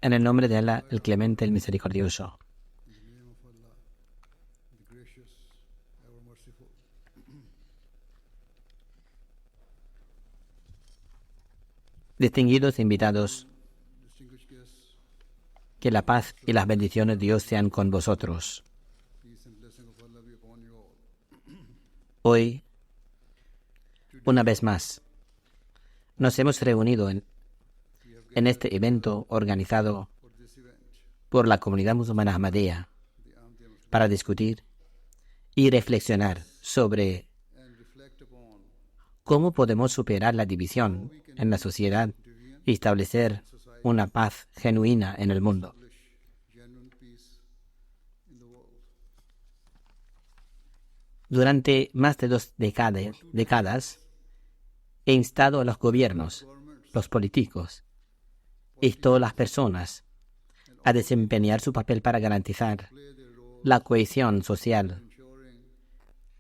En el nombre de Allah, el Clemente, el Misericordioso. In the name of Allah, the gracious, ever merciful. Distinguidos invitados, Distinguished guests, que la paz y las bendiciones de Dios sean con vosotros. peace and blessing of Allah be upon you all. Hoy, una vez más, nos hemos reunido en este evento organizado For this event, por la comunidad musulmana Ahmadiyya the Ahmadiyya Muslim, para discutir y reflexionar sobre and reflect upon cómo podemos superar la división en la sociedad y establecer una paz genuina en el mundo. genuine peace in the world. Durante más de 2 décadas, he instado a los gobiernos, los políticos y todas las personas a desempeñar su papel para garantizar la cohesión social Ensuring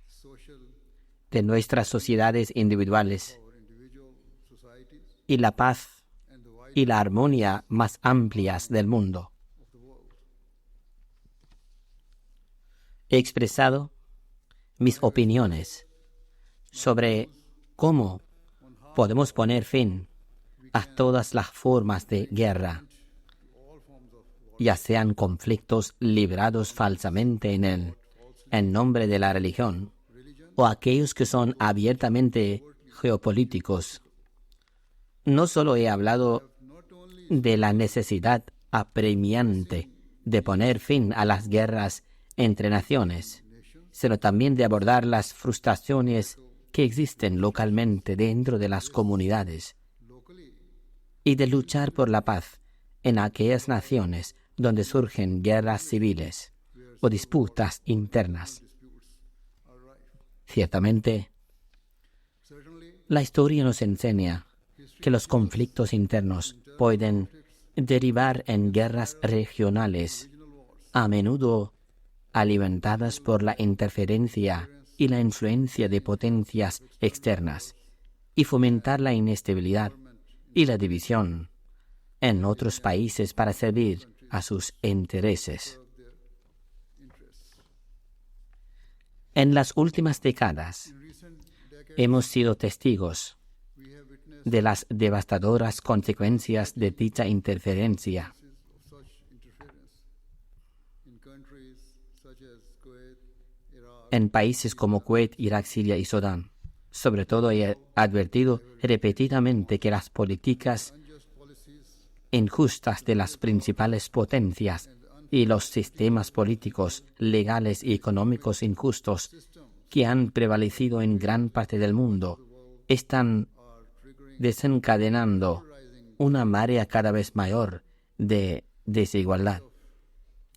social, de nuestras sociedades individuales our individual societies, y la paz and the wide y la armonía más amplias del mundo. of the world. He expresado mis opiniones sobre cómo podemos poner fin a todas las formas de guerra, ya sean conflictos librados falsamente en nombre de la religión, o aquellos que son abiertamente geopolíticos. No solo he hablado de la necesidad apremiante de poner fin a las guerras entre naciones, sino también de abordar las frustraciones que existen localmente dentro de las comunidades y de luchar por la paz en aquellas naciones donde surgen guerras civiles o disputas internas. Ciertamente, Certainly, la historia nos enseña que los conflictos internos pueden derivar en guerras regionales, a menudo alimentadas por la interferencia y la influencia de potencias externas, y fomentar la inestabilidad y la división en otros países para servir a sus intereses. En las últimas décadas, hemos sido testigos we have witnessed de las devastadoras consecuencias de dicha interferencia. of such interference in countries such as Kuwait, Iraq, En países como Kuwait, Irak, Siria y Sudán. Sobre todo he advertido repetidamente que las políticas unjust policies injustas de las principales potencias y los sistemas políticos, legales y económicos injustos que han prevalecido en gran parte del mundo están desencadenando una marea cada vez mayor de desigualdad,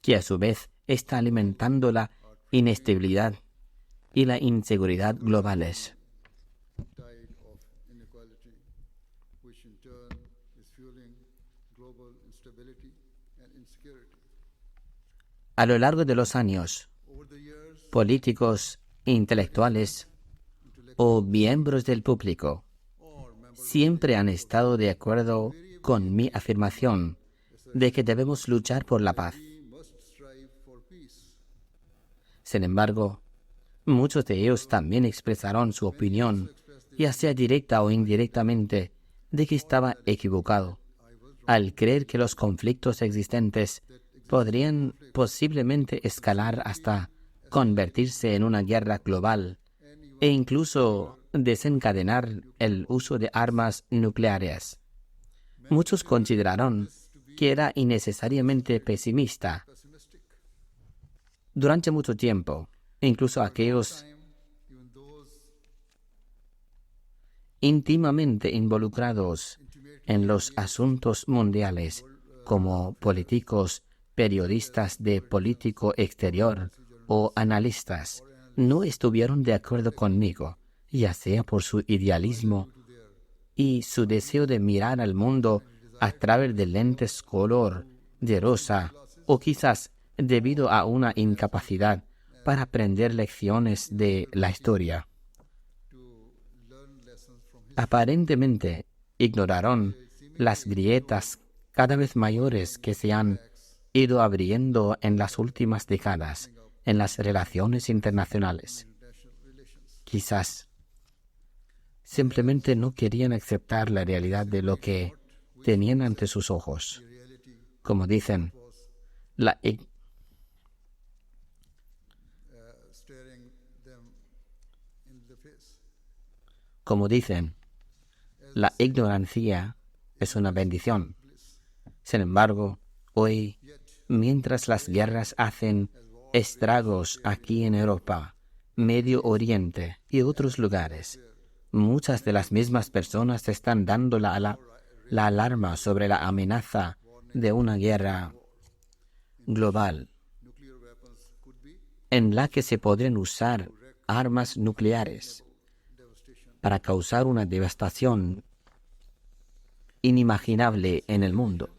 que a su vez está alimentando la inestabilidad y la inseguridad globales. tide of inequality, which in turn is fueling global instability and insecurity. A lo largo de los años, Over the years, políticos, intelectuales o miembros del público siempre han estado de acuerdo con mi afirmación de que debemos luchar por la paz. we must strive for peace. Sin embargo, muchos de ellos también expresaron su opinión, ya sea directa o indirectamente, de que estaba equivocado, al creer que los conflictos existentes podrían posiblemente escalar hasta convertirse en una guerra global e incluso desencadenar el uso de armas nucleares. Muchos consideraron que era innecesariamente pesimista. Durante mucho tiempo, incluso aquellos Even those íntimamente involucrados en los asuntos mundiales, como políticos, periodistas de político exterior o analistas, no estuvieron de acuerdo conmigo, ya sea por su idealismo y su deseo de mirar al mundo a través de lentes color de rosa, o quizás debido a una incapacidad para aprender lecciones de la historia. Aparentemente ignoraron las grietas cada vez mayores que se han ido abriendo en las últimas décadas en las relaciones internacionales. Quizás simplemente no querían aceptar la realidad de lo que tenían ante sus ojos. Como dicen, la ignorancia es una bendición. Sin embargo, hoy, mientras las guerras hacen estragos aquí en Europa, Medio Oriente y otros lugares, muchas de las mismas personas están dando la alarma sobre la amenaza de una guerra global en la que se podrían usar armas nucleares para causar una devastación inimaginable en el mundo.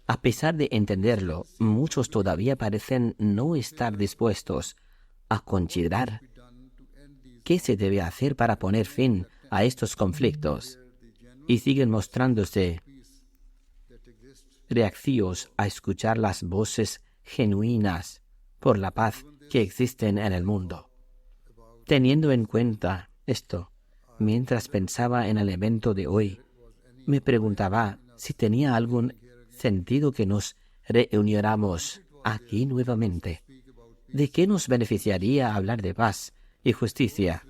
A pesar de entenderlo, muchos todavía parecen no estar dispuestos a considerar qué se debe hacer para poner fin a estos conflictos y siguen mostrándose reactivos a escuchar las voces genuinas por la paz que existen en el mundo. Teniendo en cuenta esto, mientras pensaba en el evento de hoy, me preguntaba si tenía algún sentido que nos reuniéramos aquí nuevamente. ¿De qué nos beneficiaría hablar de paz y justicia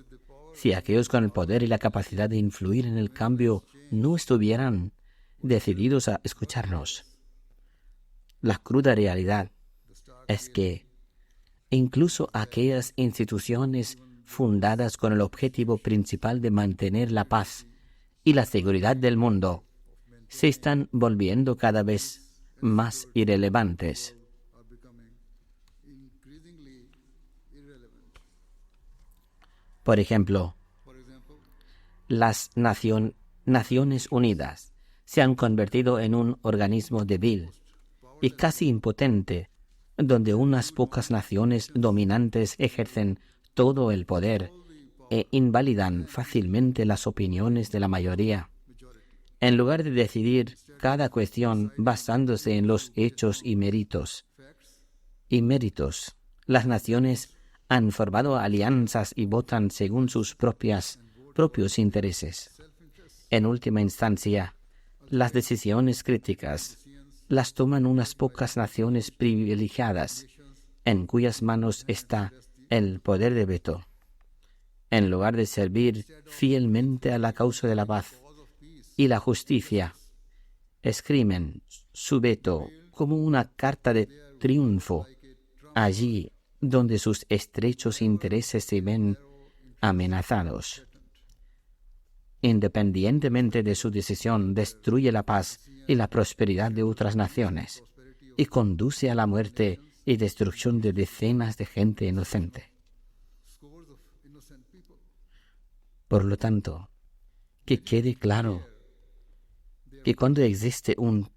si aquellos con el poder y la capacidad de influir en el cambio no estuvieran decididos a escucharnos? La cruda realidad es que incluso aquellas instituciones fundadas con el objetivo principal de mantener la paz y la seguridad del mundo se están volviendo cada vez más irrelevantes. Por ejemplo, las Naciones Unidas se han convertido en un organismo débil y casi impotente, donde unas pocas naciones dominantes ejercen todo el poder e invalidan fácilmente las opiniones de la mayoría. En lugar de decidir cada cuestión basándose en los hechos y méritos, las naciones han formado alianzas y votan según sus propios intereses. En última instancia, las decisiones críticas las toman unas pocas naciones privilegiadas, en cuyas manos está el poder de veto. En lugar de servir fielmente a la causa de la paz y la justicia, escriben su veto como una carta de triunfo allí donde sus estrechos intereses se ven amenazados. Independientemente de su decisión, destruye la paz y la prosperidad de otras naciones y conduce a la muerte y destrucción de decenas de gente inocente. Por lo tanto, que quede claro que cuando existe un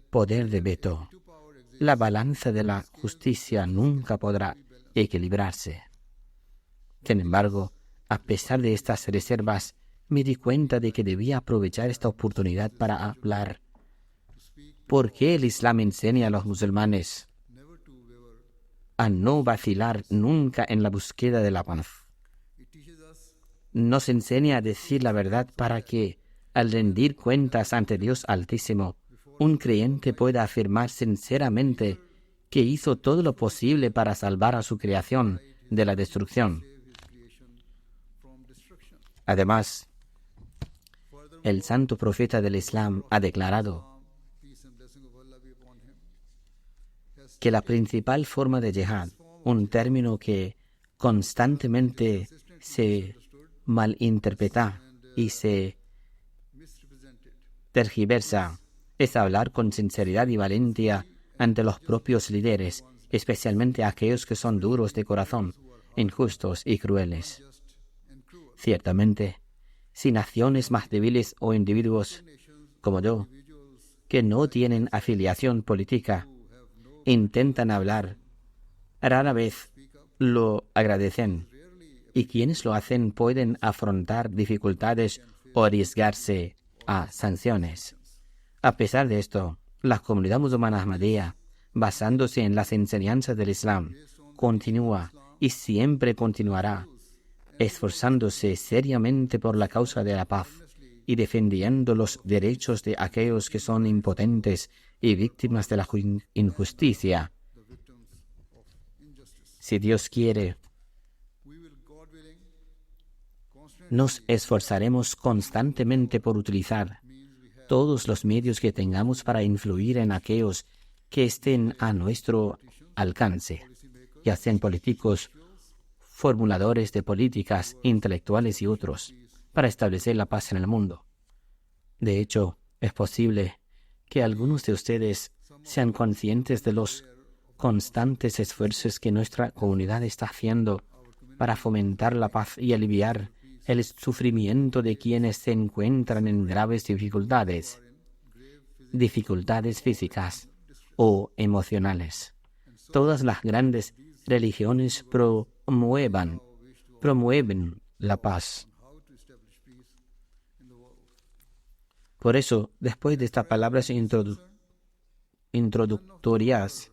poder de veto, la balanza de la justicia nunca podrá equilibrarse. Sin embargo, a pesar de estas reservas, me di cuenta de que debía aprovechar esta oportunidad para hablar. ¿Por qué el Islam enseña a los musulmanes a no vacilar nunca en la búsqueda de la paz? Nos enseña a decir la verdad para que, al rendir cuentas ante Dios Altísimo, un creyente pueda afirmar sinceramente que hizo todo lo posible para salvar a su creación de la destrucción. Además, el santo profeta del Islam ha declarado que la principal forma de yihad, un término que constantemente se malinterpreta y se tergiversa, es hablar con sinceridad y valentía ante los propios líderes, especialmente aquellos que son duros de corazón, injustos y crueles. Ciertamente, si naciones más débiles o individuos como yo, que no tienen afiliación política, intentan hablar, rara vez lo agradecen, y quienes lo hacen pueden afrontar dificultades o arriesgarse a sanciones. A pesar de esto, La comunidad musulmana Ahmadiyya, basándose en las enseñanzas del Islam, continúa y siempre continuará esforzándose seriamente por la causa de la paz y defendiendo los derechos de aquellos que son impotentes y víctimas de la injusticia. Si Dios quiere, nos esforzaremos constantemente por utilizar todos los medios que tengamos para influir en aquellos que estén a nuestro alcance, ya sean políticos, formuladores de políticas, intelectuales y otros, para establecer la paz en el mundo. De hecho, es posible que algunos de ustedes sean conscientes de los constantes esfuerzos que nuestra comunidad está haciendo para fomentar la paz y aliviar el sufrimiento de quienes se encuentran en graves dificultades físicas o emocionales. Todas las grandes religiones promueven la paz. Por eso, después de estas palabras introductorias,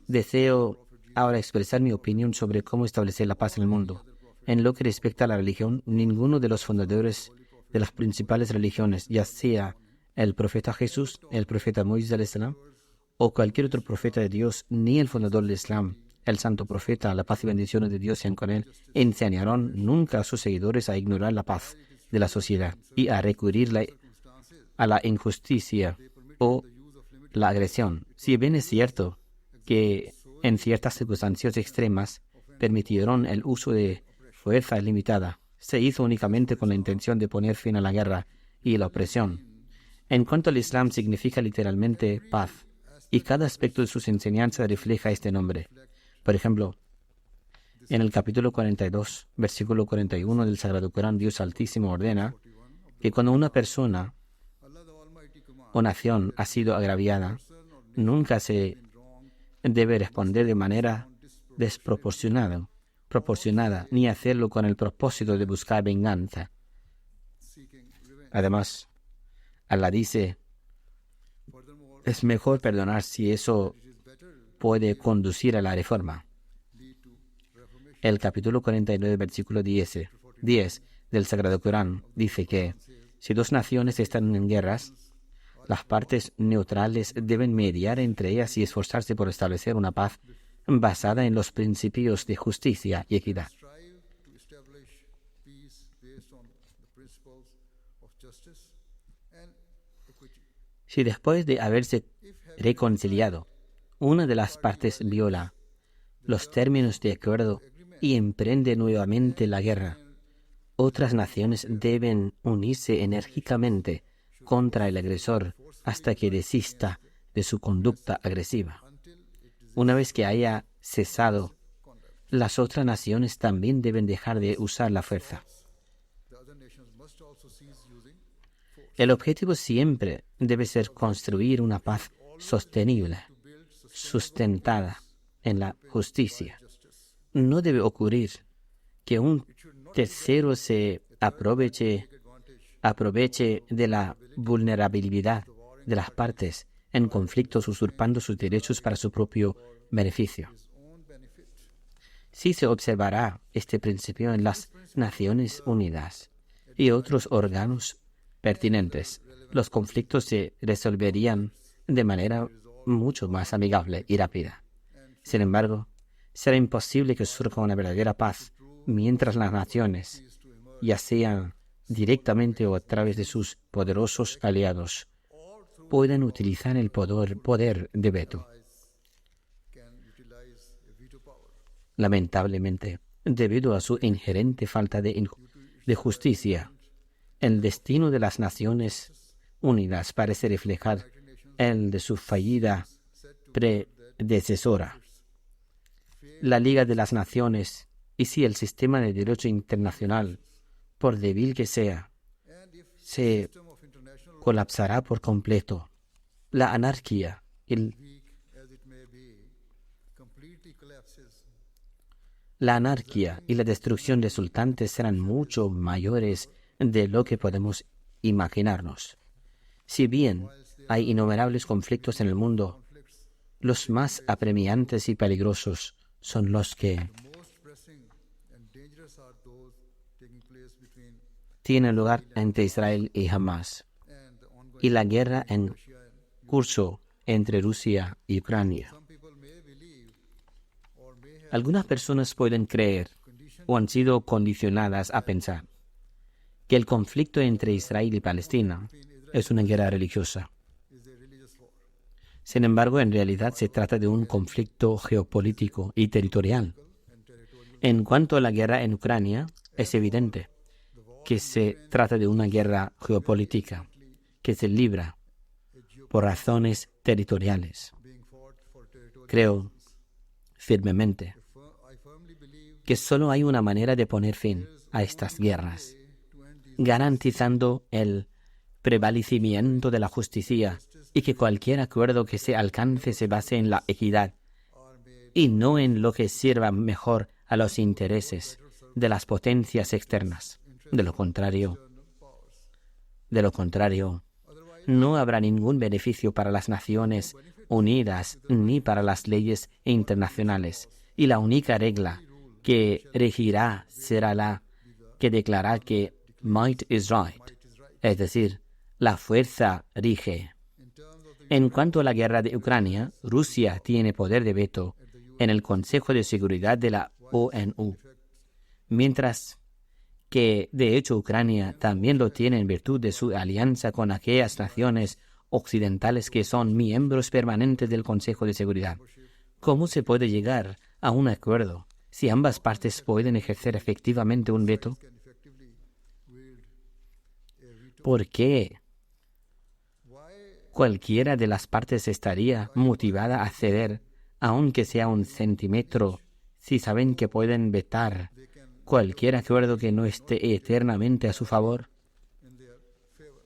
deseo ahora expresar mi opinión sobre cómo establecer la paz en el mundo. En lo que respecta a la religión, ninguno de los fundadores de las principales religiones, ya sea el profeta Jesús, el profeta Moisés al-Islam, o cualquier otro profeta de Dios, ni el fundador del Islam, el santo profeta, la paz y bendiciones de Dios sean con él, enseñaron nunca a sus seguidores a ignorar la paz de la sociedad y a recurrir a la injusticia o la agresión. Si bien es cierto que en ciertas circunstancias extremas permitieron el uso de fuerza ilimitada, se hizo únicamente con la intención de poner fin a la guerra y la opresión. En cuanto al Islam significa literalmente paz, y cada aspecto de sus enseñanzas refleja este nombre. Por ejemplo, en el capítulo 42, versículo 41 del Sagrado Corán, Dios Altísimo ordena que cuando una persona o nación ha sido agraviada, nunca se debe responder de manera desproporcionada, ni hacerlo con el propósito de buscar venganza. Además, Allah dice, es mejor perdonar si eso puede conducir a la reforma. El capítulo 49, versículo 10 del Sagrado Corán dice que si dos naciones están en guerras, las partes neutrales deben mediar entre ellas y esforzarse por establecer una paz basada en los principios de justicia y equidad. Si después de haberse reconciliado, una de las partes viola los términos de acuerdo y emprende nuevamente la guerra, otras naciones deben unirse enérgicamente contra el agresor hasta que desista de su conducta agresiva. Una vez que haya cesado, las otras naciones también deben dejar de usar la fuerza. El objetivo siempre debe ser construir una paz sostenible, sustentada en la justicia. No debe ocurrir que un tercero se aproveche de la vulnerabilidad de las partes en conflictos usurpando sus derechos para su propio beneficio. Sí se observará este principio en las Naciones Unidas y otros órganos pertinentes. Los conflictos se resolverían de manera mucho más amigable y rápida. Sin embargo, será imposible que surja una verdadera paz mientras las naciones, ya sean directamente o a través de sus poderosos aliados, puedan utilizar el poder de veto. Lamentablemente, debido a su inherente falta de justicia, el destino de las Naciones Unidas parece reflejar el de su fallida predecesora, la Liga de las Naciones, y si el sistema de derecho internacional, por débil que sea, se colapsará por completo. La anarquía y la destrucción resultantes serán mucho mayores de lo que podemos imaginarnos. Si bien hay innumerables conflictos en el mundo. Los más apremiantes y peligrosos son los que most pressing and dangerous are those taking place between tienen lugar entre Israel y Hamas, and the ongoing y la guerra en Russia and curso entre Rusia y Ucrania. some people may believe or may have Algunas personas pueden creer o han sido condicionadas a pensar que el conflicto entre Israel y Palestina es una guerra religiosa. is a religious war Sin embargo, en realidad se trata de un conflicto geopolítico y territorial. and territorial. En cuanto a la guerra en Ucrania, es evidente que se trata de una guerra geopolítica que se libra por razones territoriales. Being fought for territorial. Creo firmemente I firmly believe que solo hay una manera de poner fin a estas guerras, to end these garantizando el prevalecimiento de la justicia y que cualquier acuerdo que se alcance se base en la equidad are made y no en lo que sirva mejor a los intereses de las potencias externas. De lo contrario, no habrá ningún beneficio para las Naciones Unidas ni para las leyes internacionales. Y la única regla que regirá será la que declara que might is right, es decir, la fuerza rige. En cuanto a la guerra de Ucrania, Rusia tiene poder de veto en el Consejo de Seguridad de la ONU, mientras que, de hecho, Ucrania también lo tiene en virtud de su alianza con aquellas naciones occidentales que son miembros permanentes del Consejo de Seguridad. ¿Cómo se puede llegar a un acuerdo si ambas partes pueden ejercer efectivamente un veto? can effectively wield a veto. ¿Por qué Why cualquiera de las partes estaría motivada a ceder, aunque sea un centímetro, si saben que pueden vetar they can cualquier acuerdo que no esté eternamente a su favor? in their favor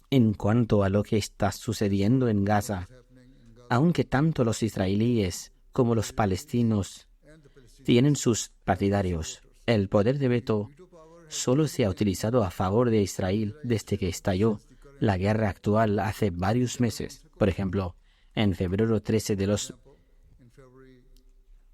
En cuanto a lo que está sucediendo en Gaza, happening in Gaza aunque tanto los israelíes como los palestinos and the Palestinians. tienen sus partidarios, el poder de veto solo se ha utilizado a favor de Israel desde que estalló la guerra actual hace varios meses. Por ejemplo, en febrero 13 de los In February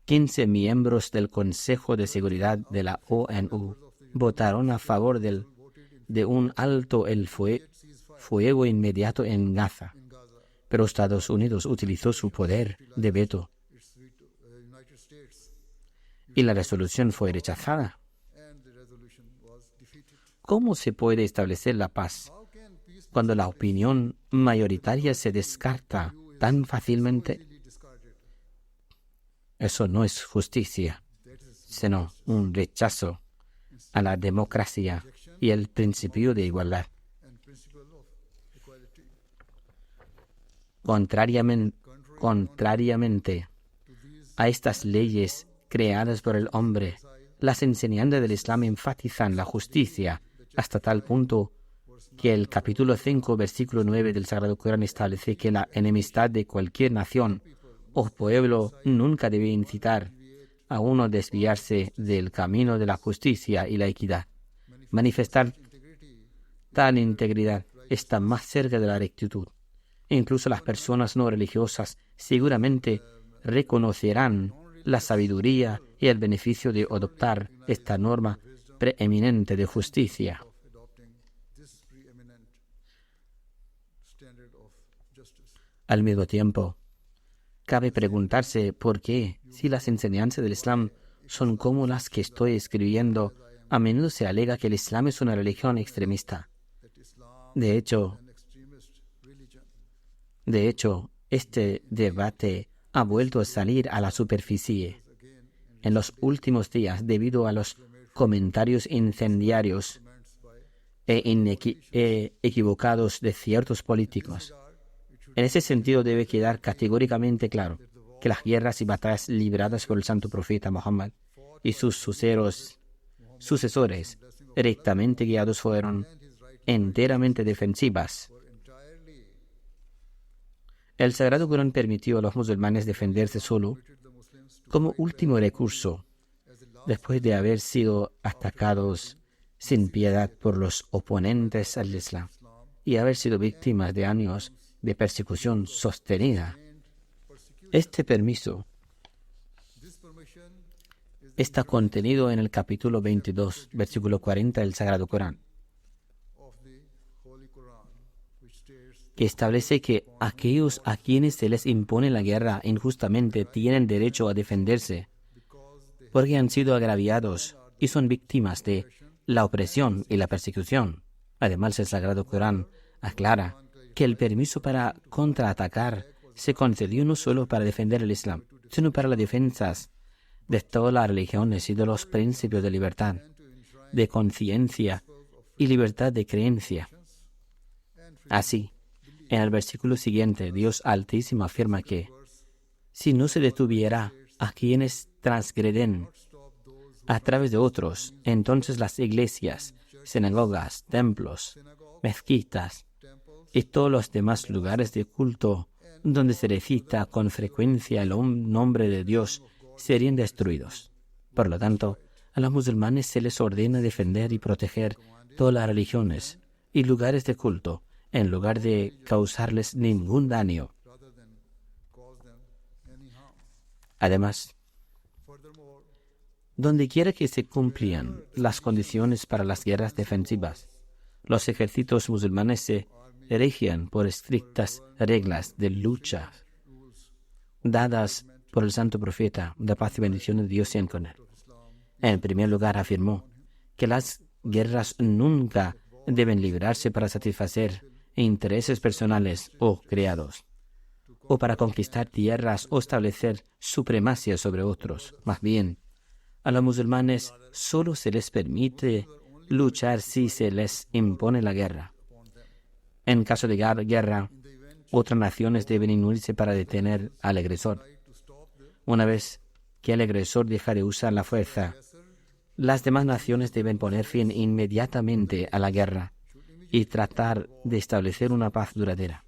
15 miembros del Consejo de Seguridad de la ONU votaron a favor de un alto el fuego inmediato en Gaza, in Gaza, pero Estados Unidos utilizó su poder de veto its veto, United States, y la resolución fue rechazada. and the resolution was defeated. ¿Cómo se puede establecer la paz How can peace cuando la opinión mayoritaria se descarta tan fácilmente? be discarded? Eso no es justicia, That is sino un rechazo a la democracia y el principio de igualdad. and principle of equality. Contrariamente a estas leyes creadas por el hombre, las enseñanzas del Islam enfatizan la justicia hasta tal punto que el capítulo 5, versículo 9 del Sagrado Corán establece que la enemistad de cualquier nación o pueblo nunca debe incitar a uno a desviarse del camino de la justicia y la equidad. Manifestar tal integridad está más cerca de la rectitud. Incluso las personas no religiosas seguramente reconocerán la sabiduría y el beneficio de adoptar esta norma preeminente de justicia. Of adopting this preeminent standard of justice. Al mismo tiempo, cabe preguntarse por qué, si las enseñanzas del Islam son como las que estoy escribiendo, a menudo se alega que el Islam es una religión extremista. That Islam De is hecho, an extremist religion. este debate ha vuelto a salir a la superficie Again, en los últimos días debido a los comentarios incendiarios comments by e equivocados de ciertos políticos. En ese sentido debe quedar categóricamente claro que las guerras y batallas libradas por el santo profeta Muhammad y sus sucesores rectamente guiados fueron enteramente defensivas. were entirely El Sagrado Corán permitió a los musulmanes defenderse solo permitted the Muslims to como último recurso as a last después de haber sido atacados sin piedad por los oponentes al Islam y haber sido víctimas de años de persecución sostenida. Este permiso está contenido en el capítulo 22, versículo 40 del Sagrado Corán, que establece que aquellos a quienes se les impone la guerra injustamente tienen derecho a defenderse, porque han sido agraviados y son víctimas de la opresión y la persecución. Además, el Sagrado Corán aclara que el permiso para contraatacar se concedió no solo para defender el Islam, sino para las defensas de todas las religiones y de los principios de libertad, de conciencia y libertad de creencia. Así, en el versículo siguiente, Dios Altísimo afirma que si no se detuviera a quienes transgreden a través de otros, entonces las iglesias, sinagogas, templos, mezquitas y todos los demás lugares de culto donde se recita con frecuencia el nombre de Dios serían destruidos. Por lo tanto, a los musulmanes se les ordena defender y proteger todas las religiones y lugares de culto, en lugar de causarles ningún daño. Además, donde quiera que se cumplían las condiciones para las guerras defensivas, los ejércitos musulmanes se regían por estrictas reglas de lucha dadas por el santo profeta, de paz y bendiciones de Dios sean con él. En primer lugar, afirmó que las guerras nunca deben librarse para satisfacer intereses personales o creados, o para conquistar tierras o establecer supremacía sobre otros. Más bien, a los musulmanes solo se les permite luchar si se les impone la guerra. En caso de guerra, otras naciones deben unirse para detener al agresor. Una vez que el agresor deja de usar la fuerza, las demás naciones deben poner fin inmediatamente a la guerra y tratar de establecer una paz duradera.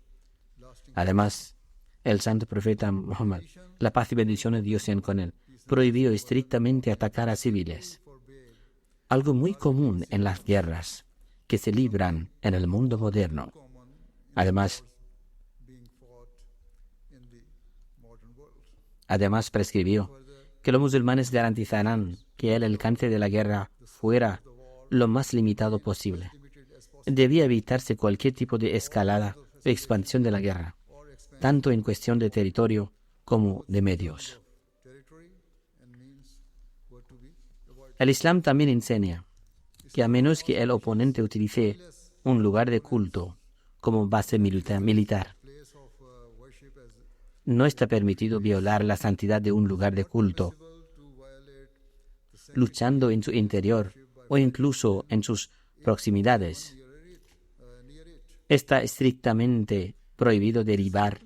Además, el santo profeta Muhammad, la paz y bendiciones de Dios sean con él, prohibió estrictamente atacar a civiles, algo muy común en las guerras que se libran en el mundo moderno. Además prescribió que los musulmanes garantizarán que el alcance de la guerra fuera lo más limitado posible. Debía evitarse cualquier tipo de escalada o expansión de la guerra, tanto en cuestión de territorio como de medios. El Islam también enseña que a menos que el oponente utilice un lugar de culto como base militar, no está permitido violar la santidad de un lugar de culto, luchando en su interior o incluso en sus proximidades. Está estrictamente prohibido derribar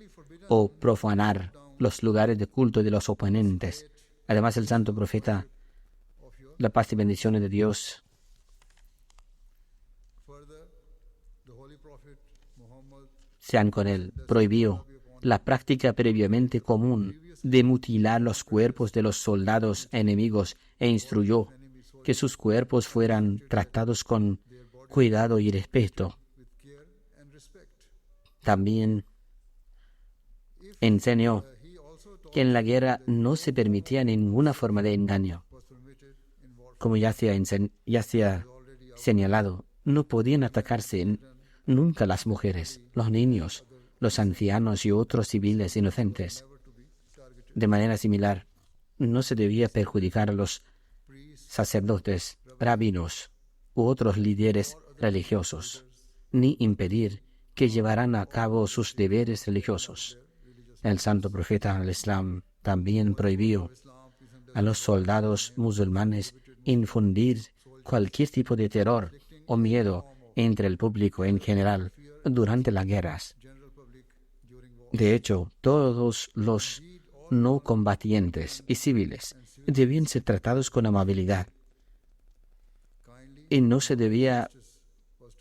o profanar los lugares de culto de los oponentes. Además, el santo profeta, la paz y bendiciones de Dios, sean con él, prohibió la práctica previamente común de mutilar los cuerpos de los soldados enemigos e instruyó que sus cuerpos fueran tratados con cuidado y respeto. También enseñó que en la guerra no se permitía ninguna forma de engaño. Como ya se ha señalado, no podían atacarse nunca las mujeres, los niños, los ancianos y otros civiles inocentes. De manera similar, no se debía perjudicar a los sacerdotes, rabinos u otros líderes religiosos, ni impedir que llevaran a cabo sus deberes religiosos. El santo profeta al Islam también prohibió a los soldados musulmanes infundir cualquier tipo de terror o miedo entre el público en general durante las guerras. De hecho, todos los no combatientes y civiles debían ser tratados con amabilidad y no se debía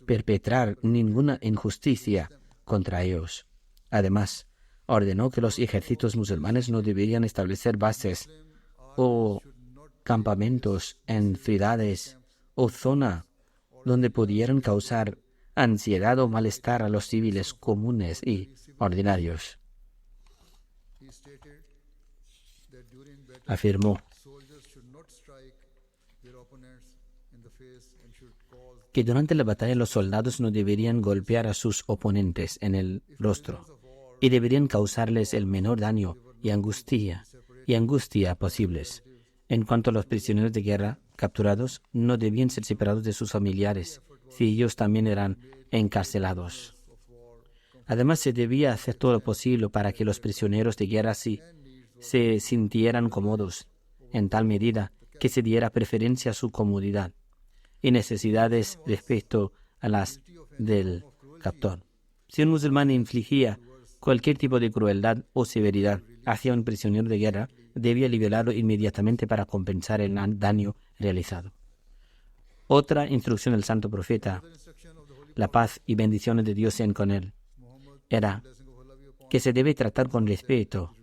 perpetrar ninguna injusticia contra ellos. Además, ordenó que los ejércitos musulmanes no deberían establecer bases o campamentos en ciudades o zonas donde pudieran causar ansiedad o malestar a los civiles comunes y ordinarios. He stated that during battle, Afirmó soldiers should not strike their opponents in the face and should cause que durante la batalla los soldados no deberían golpear a sus oponentes en el rostro y deberían causarles el menor daño y angustia posibles. En cuanto a los prisioneros de guerra capturados, no debían ser separados de sus familiares si ellos también eran encarcelados. Además, se debía hacer todo lo posible para que los prisioneros de guerra se sintieran cómodos, en tal medida que se diera preferencia a su comodidad y necesidades respecto a las del captor. Si un musulmán infligía cualquier tipo de crueldad o severidad hacia un prisionero de guerra, debía liberarlo inmediatamente para compensar el daño realizado. Otra instrucción del santo profeta, la paz y bendiciones de Dios sean con él, era que se debe tratar con respeto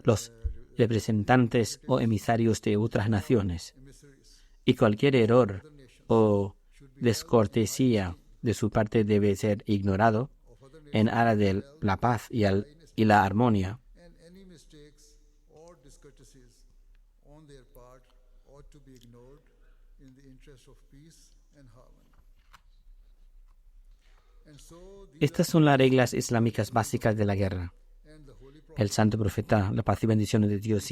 los representantes o emisarios de otras naciones y cualquier error o descortesía de su parte debe ser ignorado en aras de la paz y la armonía. and any mistakes or discourtesies on their part ought to be ignored in the interest of peace and harmony. And so the Estas son las reglas islámicas básicas de la guerra. and the holy prophet El santo profeta, la paz y bendiciones de Dios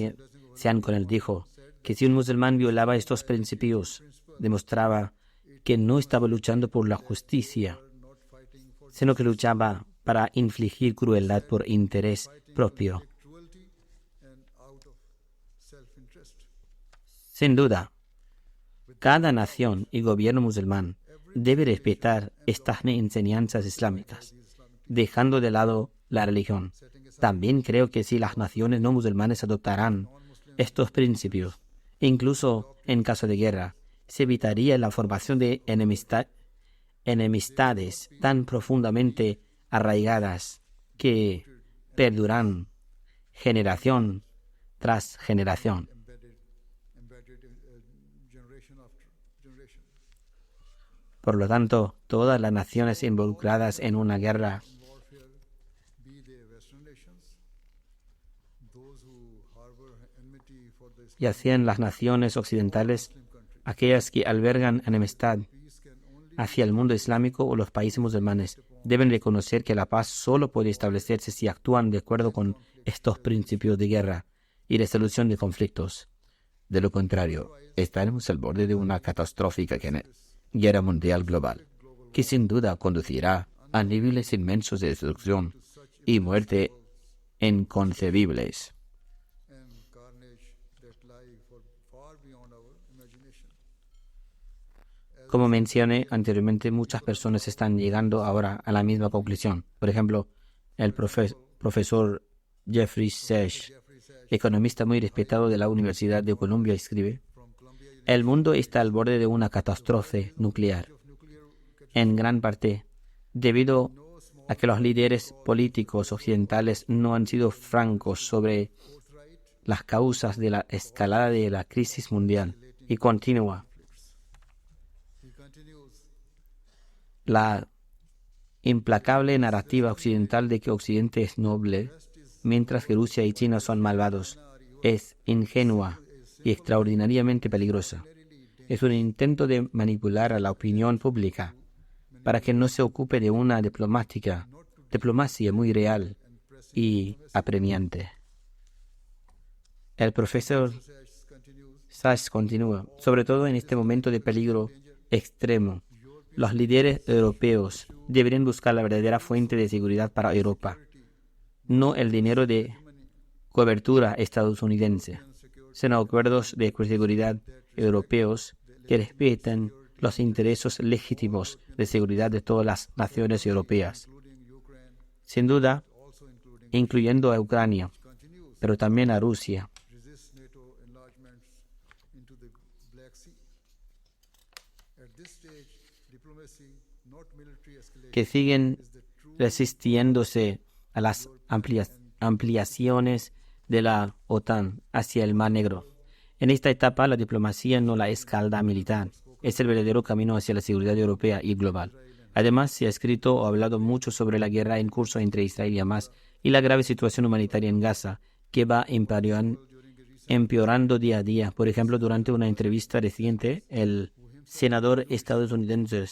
sean con él, dijo que si un musulmán violaba estos principios, demostraba que no estaba luchando por la justicia, not fighting for sino que luchaba para infligir crueldad por interés propio. cruelty and out of self-interest. Sin duda, cada nación y gobierno musulmán debe respetar estas enseñanzas islámicas, dejando de lado la religión. También creo que si las naciones no musulmanes adoptarán estos principios, incluso en caso de guerra, se evitaría la formación de enemistades tan profundamente arraigadas que perduran generación tras generación. Embedded generation after generation. Por lo tanto, todas las naciones involucradas en una guerra, Warfare, be they Western nations, those who harbor enmity for the ya sean las naciones occidentales, aquellas que albergan enemistad hacia el mundo islámico o los países musulmanes, deben reconocer que la paz solo puede establecerse si actúan de acuerdo con estos principios de guerra y resolución de conflictos. De lo contrario, estaremos al borde de una catastrófica guerra mundial global, que sin duda conducirá a niveles inmensos de destrucción y muerte inconcebibles. and carnage that lie far beyond our imagination. Como mencioné anteriormente, muchas personas están llegando ahora a la misma conclusión. Por ejemplo, el profesor Jeffrey Sachs, economista muy respetado de la Universidad de Columbia, escribe: el mundo está al borde de una catástrofe nuclear, en gran parte debido a que los líderes políticos occidentales no han sido francos sobre las causas de la escalada de la crisis mundial y continua. He continues, La implacable narrativa occidental de que Occidente es noble, mientras que Rusia y China son malvados, es ingenua y extraordinariamente peligrosa. Es un intento de manipular a la opinión pública para que no se ocupe de una diplomacia muy real y apremiante. El profesor Sachs continúa: sobre todo en este momento de peligro extremo, los líderes europeos deberían buscar la verdadera fuente de seguridad para Europa, no el dinero de cobertura estadounidense, sino acuerdos de seguridad europeos que respeten los intereses legítimos de seguridad de todas las naciones europeas, sin duda, incluyendo a Ucrania, pero también a Rusia. resist NATO enlargements into the Black Sea. At this stage, diplomacy, not military escalation, Que siguen is the true resistiéndose a las ampliaciones de la OTAN hacia el Mar Negro. En esta etapa, la diplomacia no la escalada militar, es el verdadero camino hacia la seguridad europea y global. Además, se ha escrito o hablado mucho sobre la guerra en curso entre Israel y Hamas y la grave situación humanitaria en Gaza, que va empeorando día a día. Por ejemplo, durante una entrevista reciente, el senador estadounidense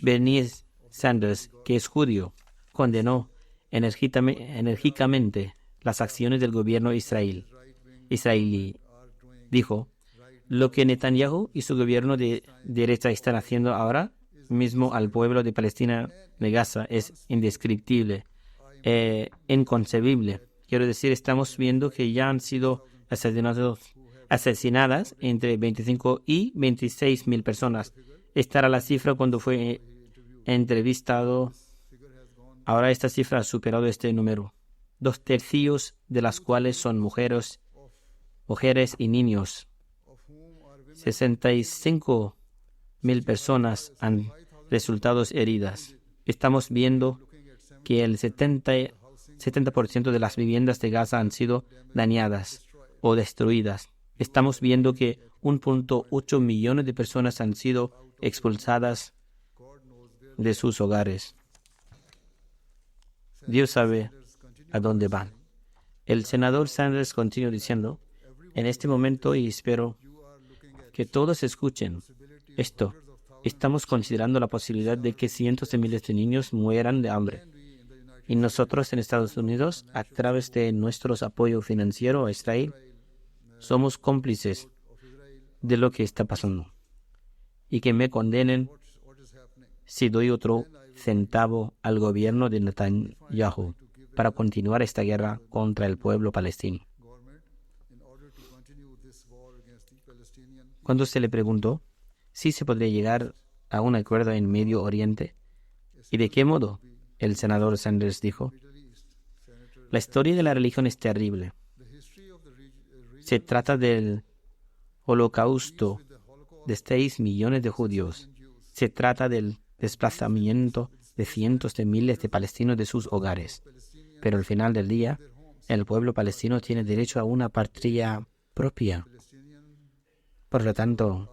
Bernie Sanders, que es judío, condenó enérgicamente las acciones del gobierno israelí. Dijo, lo que Netanyahu y su gobierno de derecha están haciendo ahora mismo al pueblo de Palestina de Gaza es indescriptible, inconcebible. Quiero decir, estamos viendo que ya han sido asesinadas entre 25 y 26 mil personas. Esta era la cifra cuando fue entrevistado. Ahora esta cifra ha superado este número. 2/3 de las cuales son mujeres y niños. 65 mil personas han resultado heridas. Estamos viendo que el 70% de las viviendas de Gaza han sido dañadas o destruidas. Estamos viendo que 1.8 millones de personas han sido expulsadas de sus hogares. Dios sabe a dónde van. El senador Sanders continuó diciendo, en este momento, y espero que todos escuchen esto, estamos considerando la posibilidad de que cientos de miles de niños mueran de hambre. Y nosotros en Estados Unidos, a través de nuestro apoyo financiero a Israel, somos cómplices de lo que está pasando. Y que me condenen si doy otro centavo al gobierno de Netanyahu para continuar esta guerra contra el pueblo palestino. Cuando se le preguntó si se podría llegar a un acuerdo en Medio Oriente y de qué modo, el senador Sanders dijo, la historia de la religión es terrible. Se trata del holocausto de 6 millones de judíos. Se trata del desplazamiento de cientos de miles de palestinos de sus hogares. Pero al final del día, el pueblo palestino tiene derecho a una patria propia. Por lo tanto,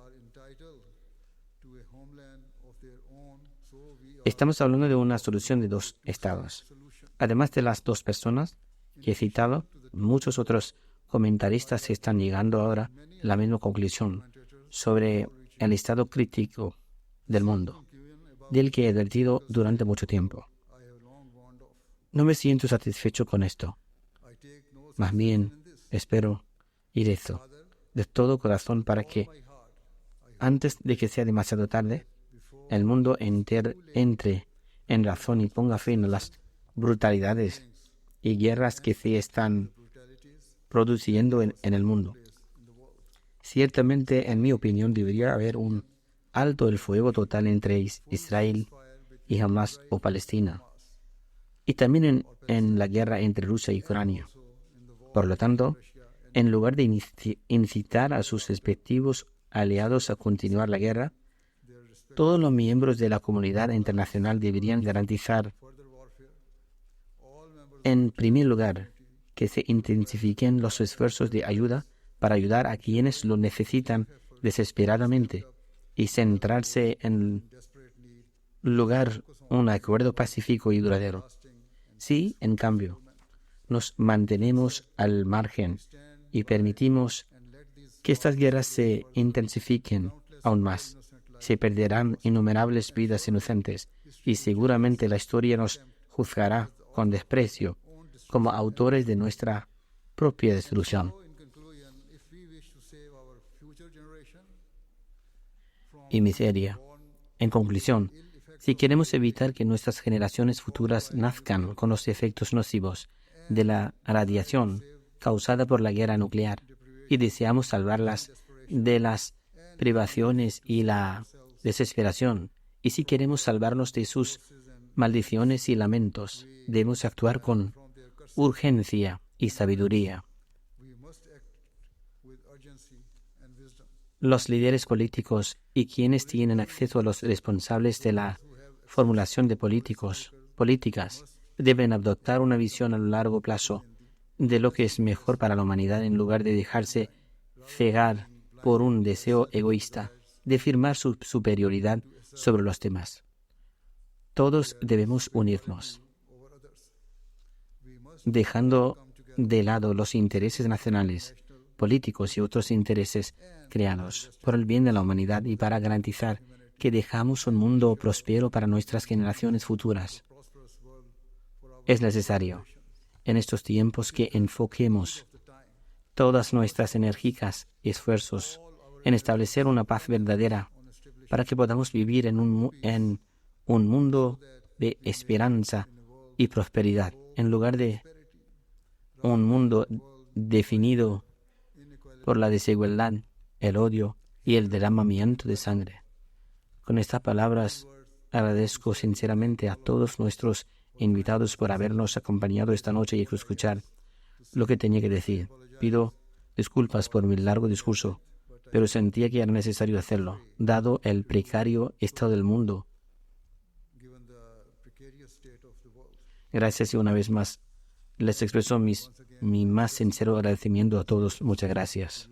estamos hablando de una solución de 2 estados. Además de las 2 personas que he citado, muchos otros comentaristas están llegando ahora a la misma conclusión sobre el estado crítico del mundo, del que he advertido durante mucho tiempo. No me siento satisfecho con esto. Más bien, espero y rezo de todo corazón para que, antes de que sea demasiado tarde, el mundo entero entre en razón y ponga fin a las brutalidades y guerras que se están produciendo en el mundo. Ciertamente, en mi opinión, debería haber un alto el fuego total entre Israel y Hamas o Palestina, y también en la guerra entre Rusia y Ucrania. Por lo tanto, en lugar de incitar a sus respectivos aliados a continuar la guerra, todos los miembros de la comunidad internacional deberían garantizar, en primer lugar, que se intensifiquen los esfuerzos de ayuda para ayudar a quienes lo necesitan desesperadamente y centrarse en lograr un acuerdo pacífico y duradero. Si, en cambio, nos mantenemos al margen y permitimos que estas guerras se intensifiquen aún más, se perderán innumerables vidas inocentes y seguramente la historia nos juzgará con desprecio como autores de nuestra propia destrucción. Y miseria. En conclusión, si queremos evitar que nuestras generaciones futuras nazcan con los efectos nocivos de la radiación causada por la guerra nuclear y deseamos salvarlas de las privaciones y la desesperación, y si queremos salvarnos de sus maldiciones y lamentos, debemos actuar con urgencia y sabiduría. Los líderes políticos y quienes tienen acceso a los responsables de la formulación de políticas deben adoptar una visión a largo plazo de lo que es mejor para la humanidad en lugar de dejarse cegar por un deseo egoísta de afirmar su superioridad sobre los demás. Todos debemos unirnos. dejando de lado los intereses nacionales, políticos y otros intereses creados por el bien de la humanidad y para garantizar que dejamos un mundo próspero para nuestras generaciones futuras. Es necesario, en estos tiempos, que enfoquemos todas nuestras enérgicas esfuerzos en establecer una paz verdadera para que podamos vivir en un mundo de esperanza y prosperidad, en lugar de un mundo definido por la desigualdad, el odio y el derramamiento de sangre. Con estas palabras agradezco sinceramente a todos nuestros invitados por habernos acompañado esta noche y escuchar lo que tenía que decir. Pido disculpas por mi largo discurso, pero sentía que era necesario hacerlo, dado el precario estado del mundo. Gracias y una vez más les expreso mi más sincero agradecimiento a todos. Muchas gracias.